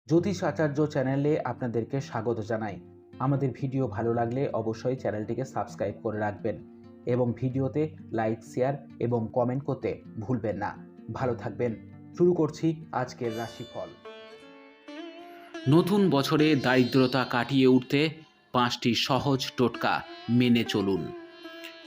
জ্যোতিষ আচার্য চ্যানেলে আপনাদেরকে স্বাগত জানাই। আমাদের ভিডিও ভালো লাগলে অবশ্যই চ্যানেলটিকে সাবস্ক্রাইব করে রাখবেন এবং ভিডিওতে লাইক, শেয়ার এবং কমেন্ট করতে ভুলবেন না। ভালো থাকবেন। শুরু করছি আজকের রাশিফল। নতুন বছরে দারিদ্রতা কাটিয়ে উঠতে 5টি সহজ টোটকা মেনে চলুন।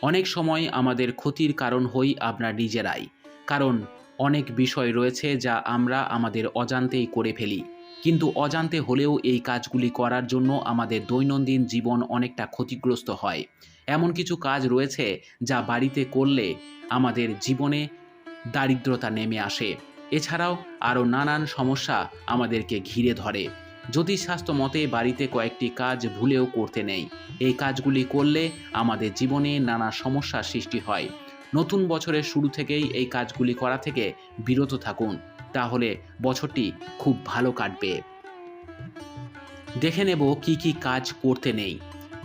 অনেক সময় আমাদের ক্ষতির কারণ হই আমরা নিজেরাই, কারণ অনেক বিষয় রয়েছে যা আমরা আমাদের অজান্তেই করে ফেলি। কিন্তু অজান্তে হলেও এই কাজগুলি করার জন্য আমাদের দৈনন্দিন জীবন অনেকটা ক্ষতিগ্রস্ত হয়। এমন কিছু কাজ রয়েছে যা বাড়িতে করলে আমাদের জীবনে দারিদ্রতা নেমে আসে। এছাড়াও আরও নানান সমস্যা আমাদেরকে ঘিরে ধরে। জ্যোতিষশাস্ত্র মতে বাড়িতে কয়েকটি কাজ ভুলেও করতে নেই। এই কাজগুলি করলে আমাদের জীবনে নানা সমস্যার সৃষ্টি হয়। নতুন বছরের শুরু থেকেই এই কাজগুলি করা থেকে বিরত থাকুন, তাহলে বছরটি খুব ভালো কাটবে। দেখে নেব কি কি কাজ করতে নেই।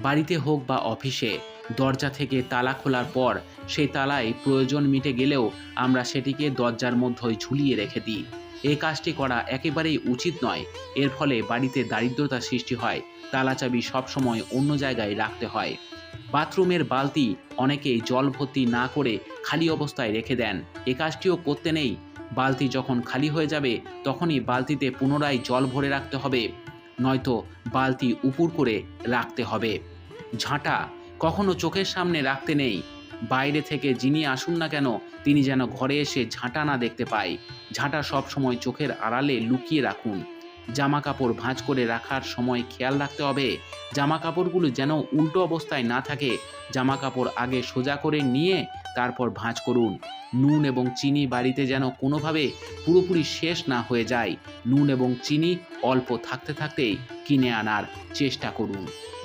বাড়িতে হোক বা অফিসে দরজা থেকে তালা খোলার পর সেই তালায় প্রয়োজন মিটে গেলেও আমরা সেটিকে দরজার মধ্যেই ঝুলিয়ে রেখে দিই। এই কাজটি করা একেবারেই উচিত নয়। এর ফলে বাড়িতে দারিদ্রতা সৃষ্টি হয়। তালা চাবি সবসময় অন্য জায়গায় রাখতে হয়। বাথরুমের বালতি অনেকেই জল ভর্তি না করে খালি অবস্থায় রেখে দেন। এ কাজটিও করতে নেই। বালতি যখন খালি হয়ে যাবে তখনই বালতিতে পুনরায় জল ভরে রাখতে হবে, নয়তো বালতি উপুর করে রাখতে হবে। ঝাঁটা কখনো চোখের সামনে রাখতে নেই। বাইরে থেকে যিনি আসুন না কেন তিনি যেন ঘরে এসে ঝাঁটা না দেখতে পায়। ঝাঁটা সব সময় চোখের আড়ালে লুকিয়ে রাখুন। জামা কাপড় ভাঁজ করে রাখার সময় খেয়াল রাখতে হবে জামা কাপড়গুলো যেন উল্টো অবস্থায় না থাকে। জামা কাপড় আগে সোজা করে নিয়ে তারপর ভাঁজ করুন। নুন এবং চিনি বাড়িতে যেন কোনোভাবে পুরোপুরি শেষ না হয়ে যায়। নুন এবং চিনি অল্প থাকতে থাকতেই কিনে আনার চেষ্টা করুন।